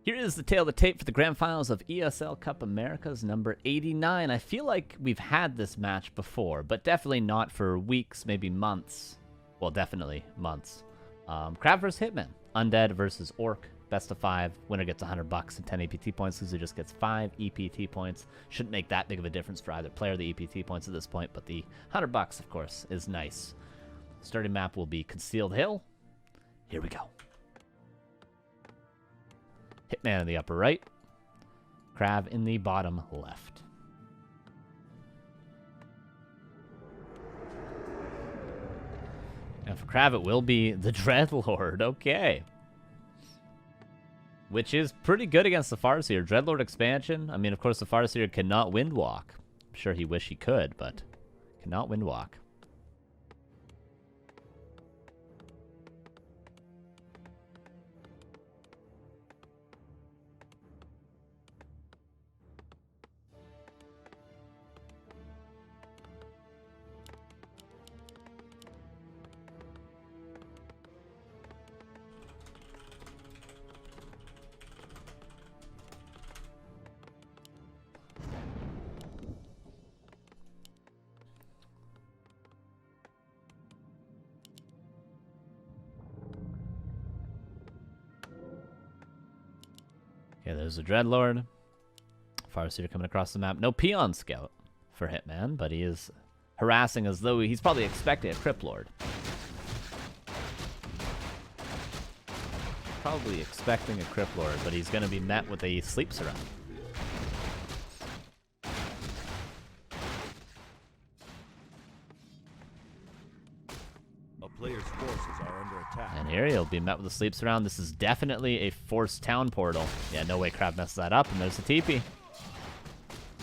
Here is the tail of the tape for the grand finals of ESL Cup Americas number 89. I feel like we've had this match before, but definitely not for weeks, maybe months. Well, definitely months. KraV versus Hitman. Undead versus Orc. Best of 5. Winner gets $100 and 10 EPT points. Loser just gets 5 EPT points. Shouldn't make that big of a difference for either player, the EPT points at this point, but the $100, of course, is nice. Starting map will be Concealed Hill. Here we go. Hitman in the upper right. KraV in the bottom left. And for KraV, it will be the Dreadlord. Okay. Which is pretty good against the Farseer. Dreadlord expansion. I mean, of course, the Farseer cannot windwalk. I'm sure he wish he could, but cannot windwalk. Okay, there's the Dreadlord. Farseer coming across the map. No Peon Scout for Hitman, but he is harassing as though he's probably expecting a Crypt Lord. Probably expecting a Crypt Lord, but he's going to be met with a Sleep Surround. Player's forces are under attack. And here he'll be met with a Sleep Surround. This is definitely a forced town portal. Yeah, no way KraV messes that up, and there's the TP.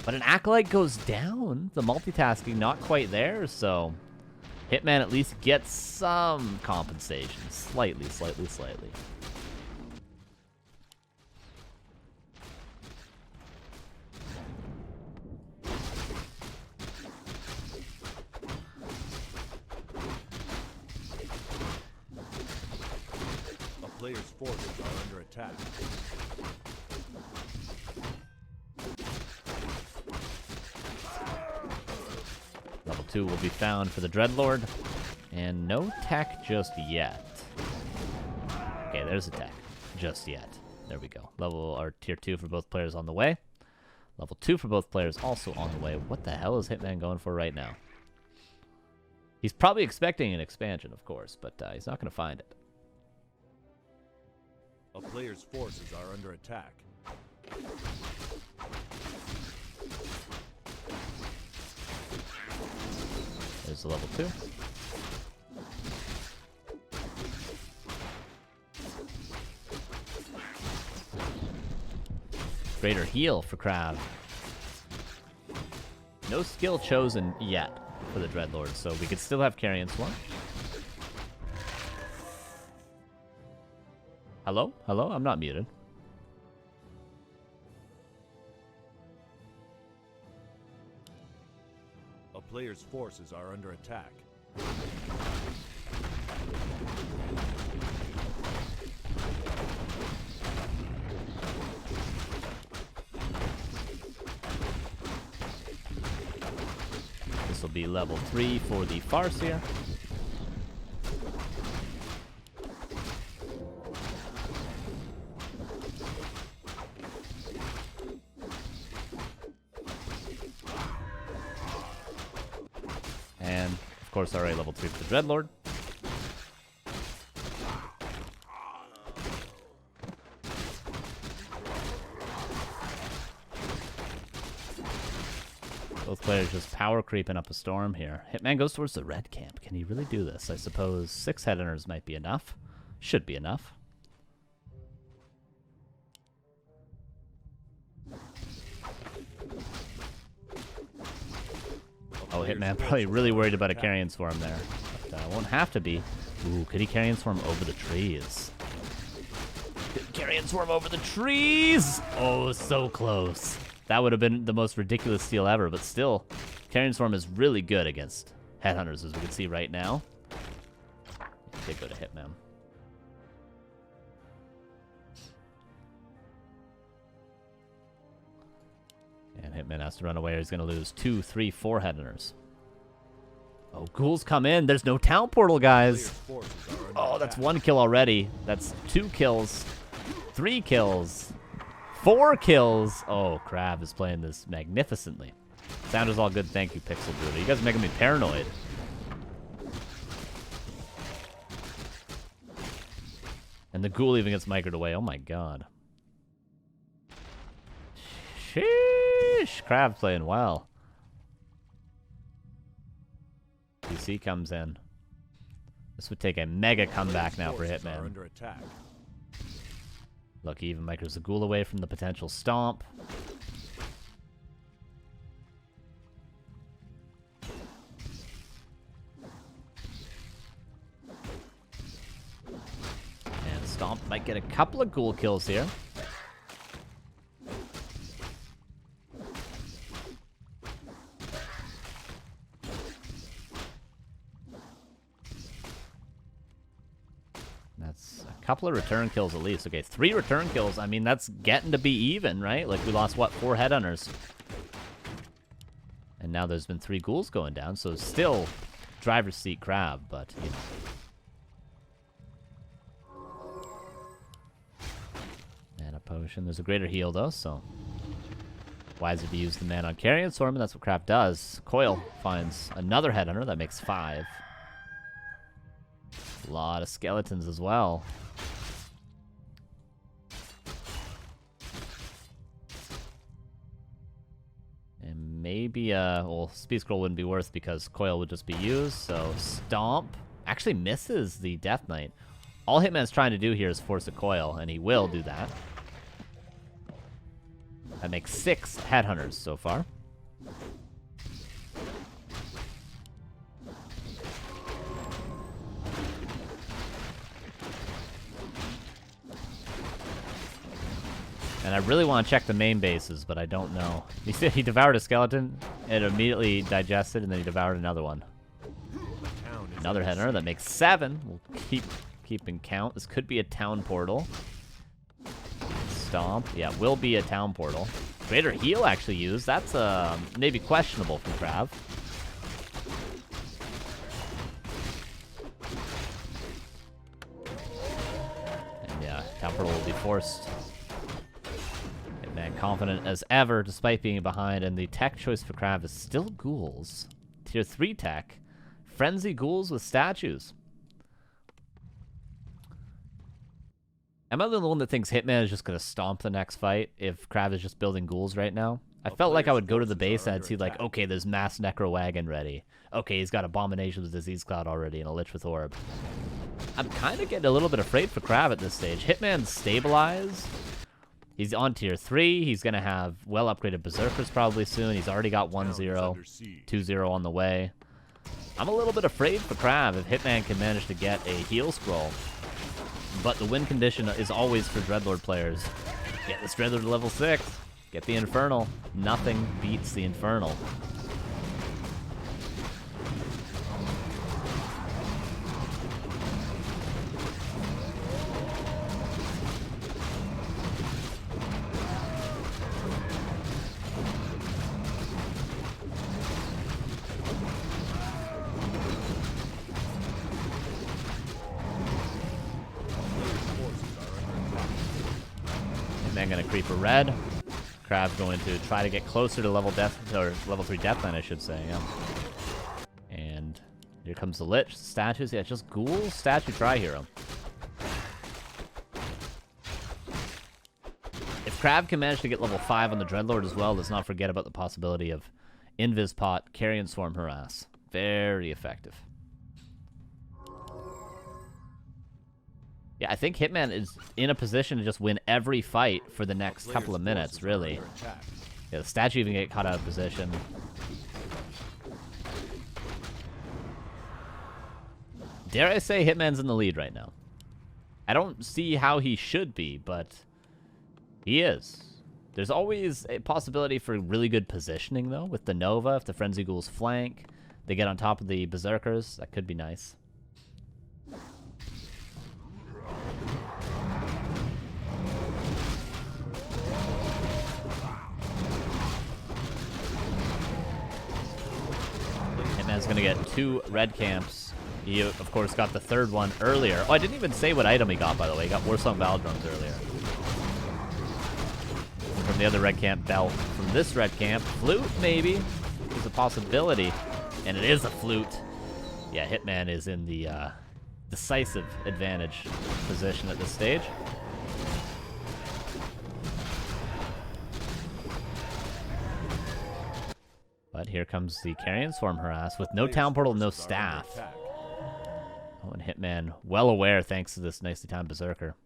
But an Acolyte goes down. The multitasking not quite there, so Hitman at least gets some compensation. Slightly. Player's forces are under attack. Level 2 will be found for the Dreadlord. And no tech just yet. Okay, there's a tech. Just yet. There we go. Tier 2 for both players on the way. Level 2 for both players also on the way. What the hell is Hitman going for right now? He's probably expecting an expansion, of course, but he's not going to find it. A player's forces are under attack. There's the level 2. Greater heal for KraV. No skill chosen yet for the Dreadlord, so we could still have Carrion Swarm. Hello? Hello? I'm not muted. A player's forces are under attack. This will be level 3 for the Farseer. And, of course, already level 3 for the Dreadlord. Both players just power creeping up a storm here. Hitman goes towards the red camp. Can he really do this? I suppose 6 headhunters might be enough. Should be enough. Oh, Hitman probably really worried about a Carrion Swarm there. But won't have to be. Ooh, could he Carrion Swarm over the trees? Carrion Swarm over the trees! Oh, so close. That would have been the most ridiculous steal ever, but still, Carrion Swarm is really good against headhunters, as we can see right now. They go to Hitman. And Hitman has to run away or he's going to lose 2, 3, 4 headhunters. Oh, ghouls come in. There's no town portal, guys. Oh, that's 1 kill already. That's 2 kills. 3 kills. 4 kills. Oh, KraV is playing this magnificently. Sound is all good. Thank you, Pixel Bruder. You guys are making me paranoid. And the ghoul even gets microed away. Oh my god. Sheesh. KraV playing well. PC comes in. This would take a mega comeback now for Hitman. Under attack. Look, he even micros the ghoul away from the potential stomp. And Stomp might get a couple of ghoul kills here. That's a couple of return kills at least. Okay, 3 return kills. I mean, that's getting to be even, right? Like, we lost, what, 4 headhunters? And now there's been 3 ghouls going down, so still driver's seat KraV, but, you know. And a potion. There's a greater heal, though, so wiser to use the man on Carrion Storm, and that's what KraV does. Coil finds another headhunter. That makes 5. A lot of skeletons as well. And maybe, well, Speed Scroll wouldn't be worth because Coil would just be used, so Stomp actually misses the Death Knight. All Hitman's trying to do here is force a Coil, and he will do that. That makes 6 headhunters so far. And I really want to check the main bases, but I don't know. He said he devoured a skeleton, it immediately digested, and then he devoured another one. Another header that makes 7. We'll keep in count. This could be a town portal. Stomp. Yeah, will be a town portal. Greater heal actually used. That's maybe questionable from KraV. And yeah, town portal will be forced. Man, confident as ever, despite being behind, and the tech choice for KraV is still ghouls. Tier 3 tech. Frenzy ghouls with statues. Am I the one that thinks Hitman is just going to stomp the next fight if KraV is just building ghouls right now? I felt like I would go to the base and I'd see like, okay, there's Mass Necro Wagon ready. Okay, he's got Abomination with Disease Cloud already and a Lich with Orb. I'm kind of getting a little bit afraid for KraV at this stage. Hitman's stabilized. He's on tier 3. He's going to have well-upgraded Berserkers probably soon. He's already got 1-0, 2-0 on the way. I'm a little bit afraid for KraV if Hitman can manage to get a heal scroll. But the win condition is always for Dreadlord players. Get this Dreadlord to level 6. Get the Infernal. Nothing beats the Infernal. Gonna creep a red. KraV going to try to get closer to level 3 Deathline, I should say. Yeah. And here comes the Lich. Statues. Yeah, it's just ghoul statue tri-hero. If KraV can manage to get level 5 on the Dreadlord as well, let's not forget about the possibility of Invis Pot, Carrion Swarm, Harass. Very effective. Yeah, I think Hitman is in a position to just win every fight for the next couple of minutes, really. Yeah, the statue even get caught out of position. Dare I say Hitman's in the lead right now? I don't see how he should be, but he is. There's always a possibility for really good positioning, though, with the Nova. If the Frenzy Ghouls flank, they get on top of the Berserkers. That could be nice. Hitman's gonna get 2 red camps. He, of course, got the 3rd one earlier. Oh, I didn't even say what item he got, by the way. He got Warsong Battle Drums earlier. And from the other red camp, belt. From this red camp, flute, maybe. There's a possibility. And it is a flute. Yeah, Hitman is in the decisive advantage position at this stage. But here comes the Carrion Swarm harass with no Town Portal, no staff. Oh, and Hitman well aware thanks to this nicely timed Berserker.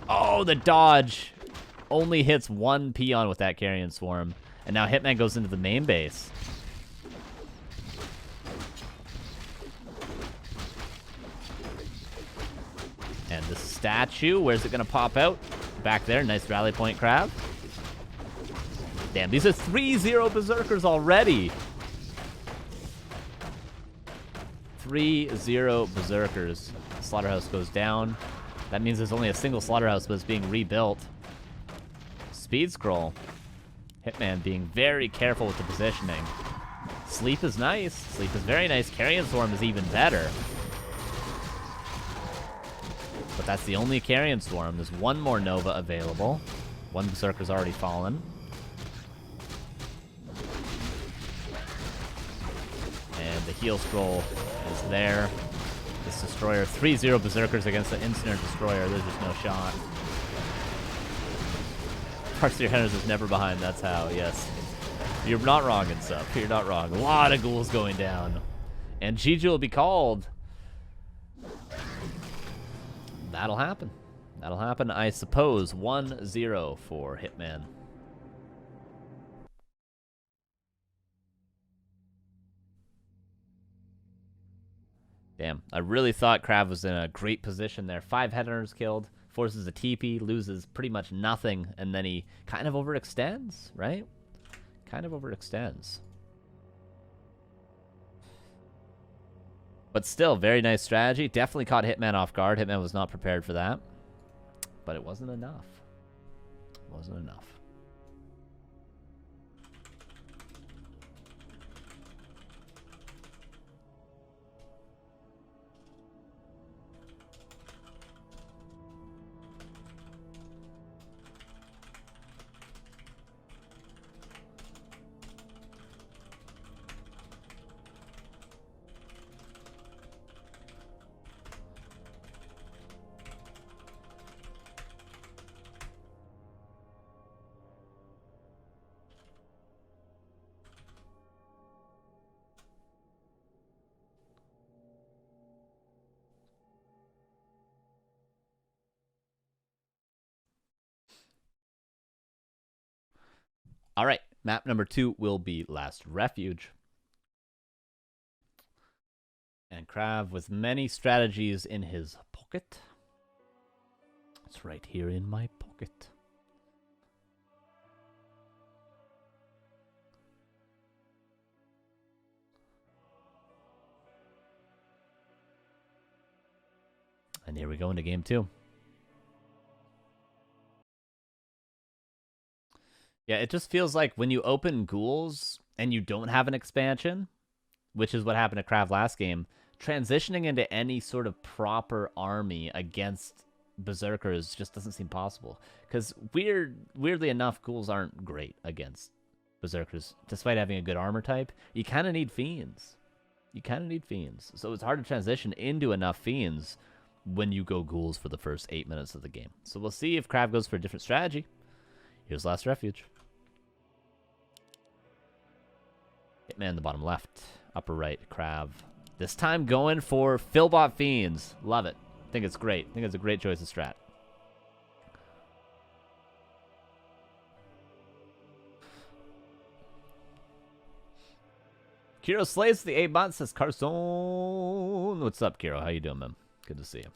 Oh, the dodge! Only hits 1 peon with that Carrion Swarm. And now Hitman goes into the main base. And the statue, where's it going to pop out? Back there, nice rally point, KraV. Damn, these are 3-0 Berserkers already. 3-0 Berserkers. Slaughterhouse goes down. That means there's only a single Slaughterhouse, but it's being rebuilt. Speed scroll. Hitman being very careful with the positioning. Sleep is nice. Sleep is very nice. Carrion Swarm is even better. But that's the only Carrion Swarm. There's 1 more Nova available. 1 Berserker's already fallen. And the heal scroll is there. This Destroyer, 3-0 Berserkers against the Incineroar Destroyer. There's just no shot. CORSAIR Hunters is never behind, that's how, yes. You're not wrong in sub. You're not wrong. A lot of ghouls going down. And GG will be called. That'll happen. That'll happen, I suppose. 1-0 for Hitman. Damn, I really thought KraV was in a great position there. 5 headhunters killed, forces a TP, loses pretty much nothing, and then he kind of overextends, right? Kind of overextends. But still, very nice strategy. Definitely caught Hitman off guard. Hitman was not prepared for that. But it wasn't enough. It wasn't enough. All right, map number 2 will be Last Refuge. And KraV with many strategies in his pocket. It's right here in my pocket. And here we go into game 2. Yeah, it just feels like when you open ghouls and you don't have an expansion, which is what happened to KraV last game, transitioning into any sort of proper army against Berserkers just doesn't seem possible. Because weirdly enough, ghouls aren't great against Berserkers. Despite having a good armor type, you kind of need Fiends. You kind of need Fiends. So it's hard to transition into enough Fiends when you go ghouls for the first 8 minutes of the game. So we'll see if KraV goes for a different strategy. Here's Last Refuge. Hitman in the bottom left. Upper right, KraV. This time going for Philbot Fiends. Love it. Think it's great. Think it's a great choice of strat. Kiro slays the 8 months, says Carson. What's up, Kiro? How you doing, man? Good to see you.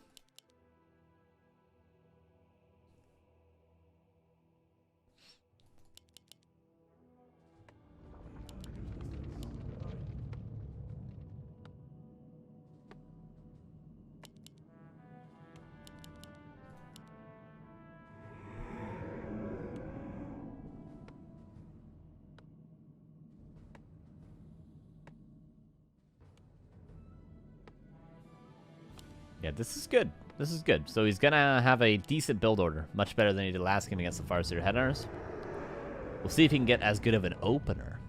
Yeah, this is good. This is good. So he's gonna have a decent build order. Much better than he did last game against the Farseer Headhunters. We'll see if he can get as good of an opener.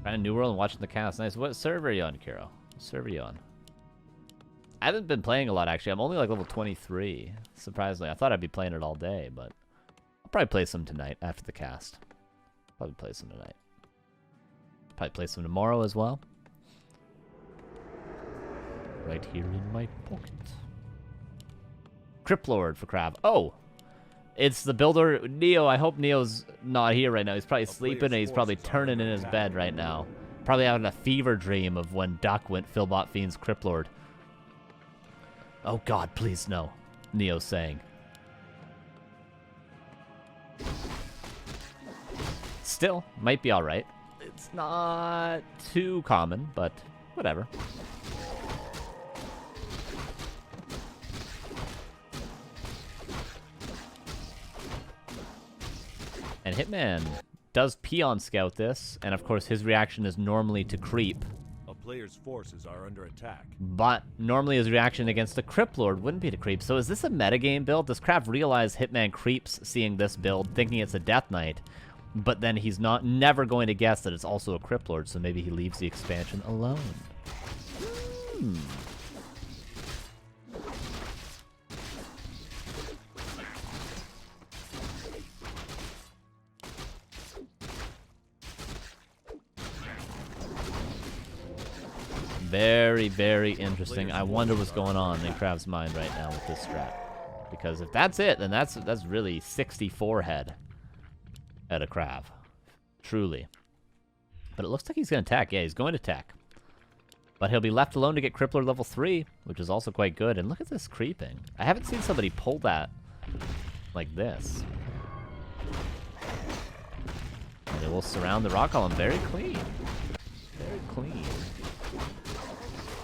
Trying a new world and watching the cast. Nice. What server are you on, Kiro? What server are you on? I haven't been playing a lot, actually. I'm only like level 23. Surprisingly. I thought I'd be playing it all day, but I'll probably play some tonight after the cast. Probably play some tonight. Probably play some tomorrow as well. Right here in my pocket. Cryptlord for KraV. Oh! It's the builder, Neo. I hope Neo's not here right now. He's probably sleeping and he's probably turning in his bed right now. Probably having a fever dream of when Duck went Philbot Fiend's Cryptlord. Oh god, please no. Neo's saying. Still, might be alright. It's not too common, but whatever. And Hitman does peon scout this, and of course his reaction is normally to creep. A player's forces are under attack. But normally his reaction against a Cryptlord wouldn't be to creep. So is this a metagame build? Does KraV realize Hitman creeps seeing this build, thinking it's a Death Knight, but then he's never going to guess that it's also a Cryptlord, so maybe he leaves the expansion alone. Very, very interesting. I wonder what's going on in KraV's mind right now with this strat. Because if that's it, then that's really 64 head at a KraV. Truly. But it looks like he's going to attack. Yeah, he's going to attack. But he'll be left alone to get Cryptlord level 3, which is also quite good. And look at this creeping. I haven't seen somebody pull that like this. And it will surround the rock column. Very clean. Very clean.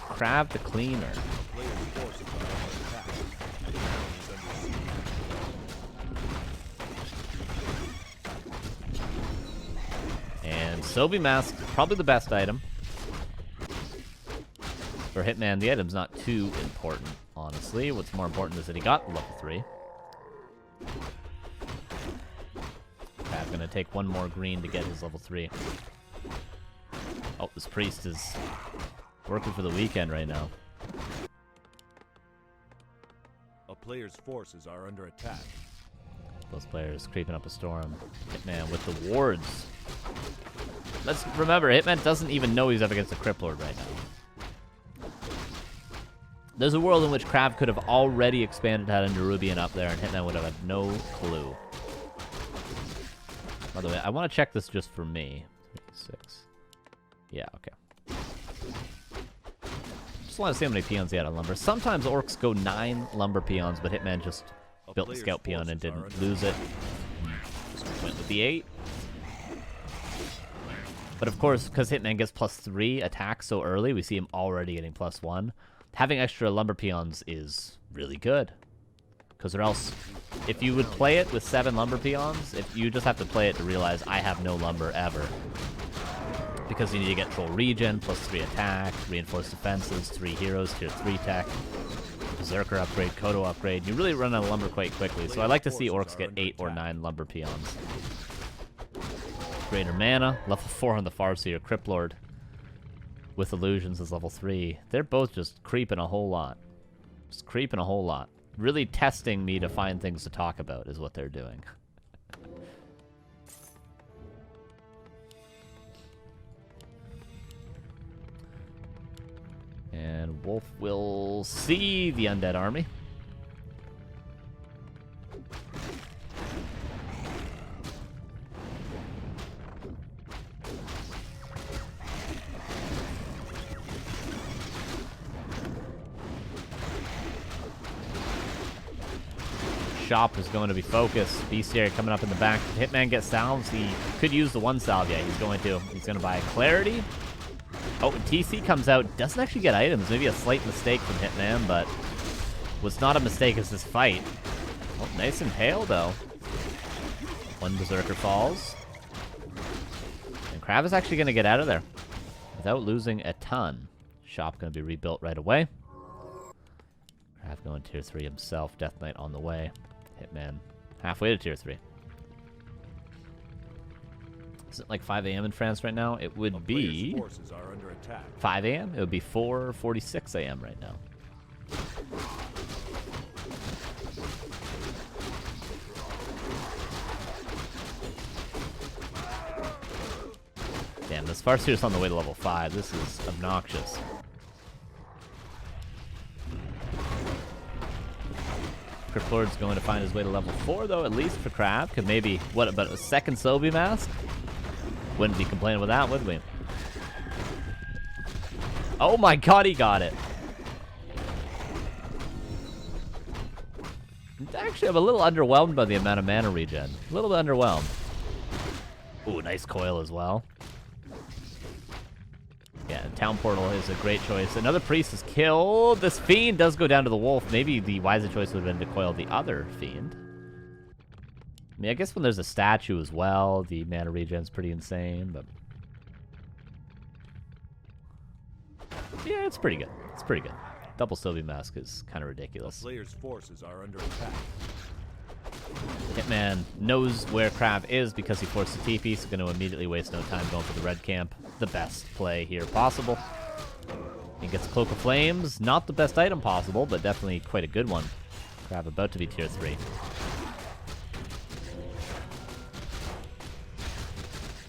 KraV the cleaner. And Sobi Mask, probably the best item. For Hitman, the item's not too important, honestly. What's more important is that he got level 3. KraV gonna take one more green to get his level 3. Oh, this priest is working for the weekend right now. A player's forces are under attack. Those players creeping up a storm. Hitman with the wards. Let's remember, Hitman doesn't even know he's up against a Cryptlord right now. There's a world in which KraV could have already expanded that into Rubian up there, and Hitman would have had no clue. By the way, I want to check this just for me. 6. Yeah, okay. Just want to see how many peons he had on lumber. Sometimes orcs go 9 lumber peons, but Hitman just built the scout peon and didn't lose it. Just went with the 8. But of course, because Hitman gets +3 attack so early, we see him already getting +1. Having extra lumber peons is really good. Because or else, if you would play it with 7 lumber peons, if you just have to play it to realize I have no lumber ever. Because you need to get troll regen, +3 attack, reinforced defenses, 3 heroes, tier 3 tech, berserker upgrade, Kodo upgrade. You really run out of lumber quite quickly. So I like to see orcs get 8 or 9 lumber peons. Greater mana, level 4 on the Farseer, Cryptlord with illusions is level 3. They're both just creeping a whole lot. Just creeping a whole lot. Really testing me to find things to talk about is what they're doing. And Wolf will see the undead army. Shop is going to be focused. Bestiary coming up in the back. Hitman gets salves. He could use the 1 salve. Yeah, he's going to. He's going to buy Clarity. Oh, TC comes out. Doesn't actually get items. Maybe a slight mistake from Hitman, but what's not a mistake is this fight. Oh, nice impale, though. One Berserker falls. And KraV is actually going to get out of there without losing a ton. Shop going to be rebuilt right away. KraV going tier 3 himself. Death Knight on the way. Hitman halfway to tier 3. Is it like 5 a.m. in France right now? It would be 5 a.m. It would be 4:46 a.m. right now. Damn, this Farseer's on the way to level 5. This is obnoxious. Crypt Lord's going to find his way to level 4, though, at least for KraV. Could maybe, what, about a second Sobi mask? Wouldn't be complaining with that, would we? Oh my god, he got it. Actually, I'm a little underwhelmed by the amount of mana regen. A little bit underwhelmed. Ooh, nice coil as well. Yeah, Town Portal is a great choice. Another Priest is killed. This Fiend does go down to the Wolf. Maybe the wiser choice would have been to coil the other Fiend. I mean, I guess when there's a statue as well, the mana regen's pretty insane, but... yeah, it's pretty good. It's pretty good. Double Sobi Mask is kind of ridiculous. The player's forces are under attack. Hitman knows where KraV is because he forced the TP, so going to immediately waste no time going for the red camp. The best play here possible. He gets Cloak of Flames. Not the best item possible, but definitely quite a good one. KraV about to be tier 3.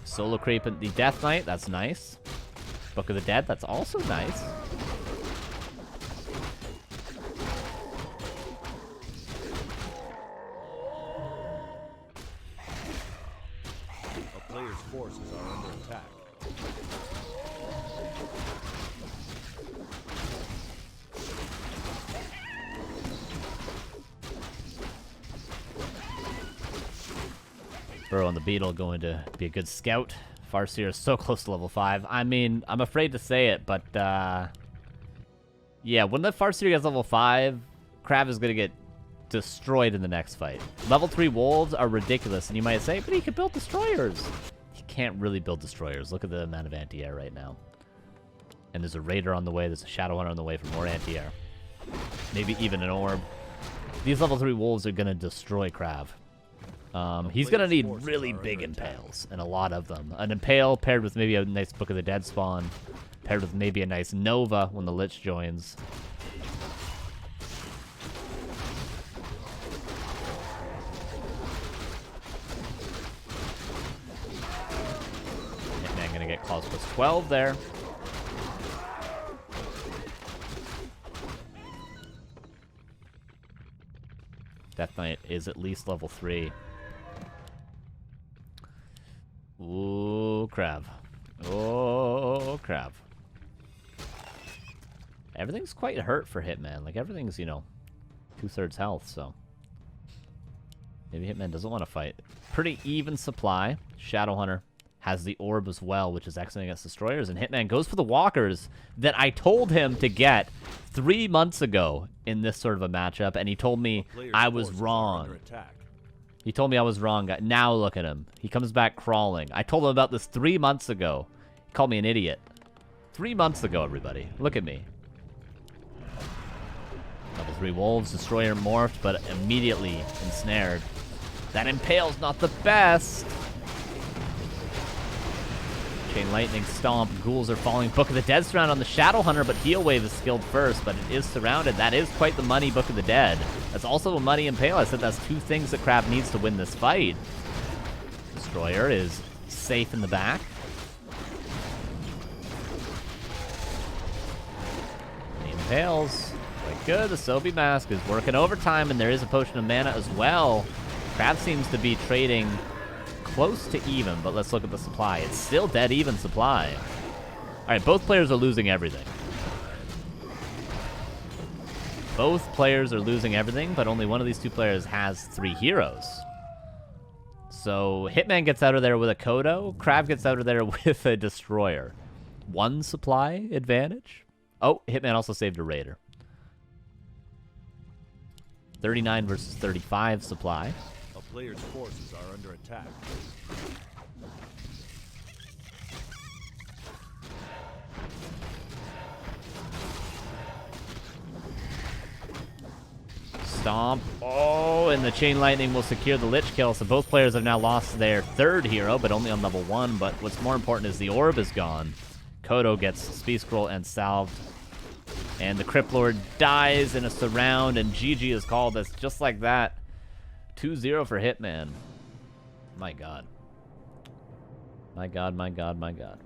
Solo creep at the Death Knight. That's nice. Book of the Dead. That's also nice. A player's forces are under attack. Burrow and the Beetle going to be a good scout. Farseer is so close to level 5. I mean, I'm afraid to say it, but yeah, when the Farseer gets level 5, KraV is going to get destroyed in the next fight. Level 3 Wolves are ridiculous, and you might say, but he can build Destroyers. He can't really build Destroyers. Look at the amount of anti-air right now. And there's a Raider on the way. There's a Shadow Hunter on the way for more anti-air. Maybe even an Orb. These level 3 Wolves are going to destroy KraV. He's going to need really big impales, and a lot of them. An impale paired with maybe a nice Book of the Dead spawn, paired with maybe a nice Nova when the Lich joins. Hitman going to get Claws plus 12 there. Death Knight is at least level 3. Ooh, KraV. Oh, KraV. Everything's quite hurt for Hitman. Like, everything's, you know, 2/3 health, so... maybe Hitman doesn't want to fight. Pretty even supply. Shadow Hunter has the Orb as well, which is excellent against Destroyers, and Hitman goes for the Walkers that I told him to get 3 months ago in this sort of a matchup, and he told me I was wrong. He told me I was wrong. Now look at him. He comes back crawling. I told him about this 3 months ago. He called me an idiot. 3 months ago, everybody. Look at me. Level 3 Wolves, Destroyer morphed, but immediately ensnared. That Impale's not the best. Chain Lightning Stomp. Ghouls are falling. Book of the Dead surround on the Shadow Hunter, but Heal Wave is skilled first, but it is surrounded. That is quite the money Book of the Dead. That's also a money Impale. I said that's 2 things that KraV needs to win this fight. Destroyer is safe in the back. The Impales. Quite good. The Sobi Mask is working overtime, and there is a Potion of Mana as well. KraV seems to be trading close to even, but let's look at the supply. It's still dead even supply. All right, both players are losing everything. Both players are losing everything, but only one of these 2 players has 3 heroes. So Hitman gets out of there with a Kodo. KraV gets out of there with a Destroyer. 1 supply advantage. Oh, Hitman also saved a Raider. 39 versus 35 supply. A player's forces are under attack. Stomp. Oh, and the Chain Lightning will secure the Lich kill. So both players have now lost their third hero, but only on level 1. But what's more important is the orb is gone. Kodo gets Speed Scroll and salved. And the Crypt Lord dies in a surround, and GG is called. That's just like that. 2-0 for Hitman. My god. My god, my god, my god.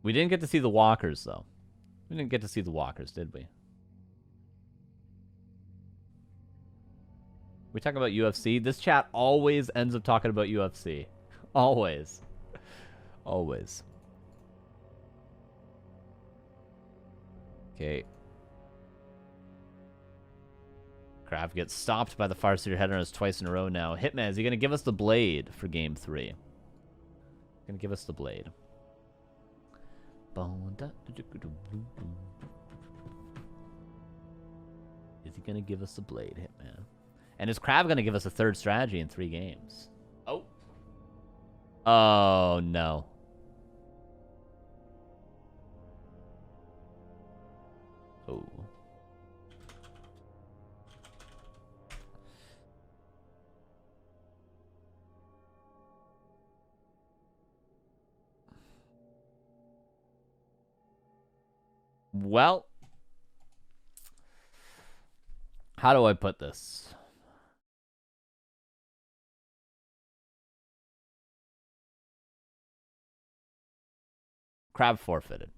We didn't get to see the walkers, though. We didn't get to see the walkers, did we? We talk about UFC. This chat always ends up talking about UFC. Always. Always. Okay. KraV gets stopped by the Farseer Headrunners twice in a row now. Hitman, is he going to give us the blade for game 3? Going to give us the blade. Is he going to give us the blade, Hitman? And is KraV going to give us a third strategy in 3 games? Oh. Oh, no. Oh. Well, how do I put this? KraV forfeited.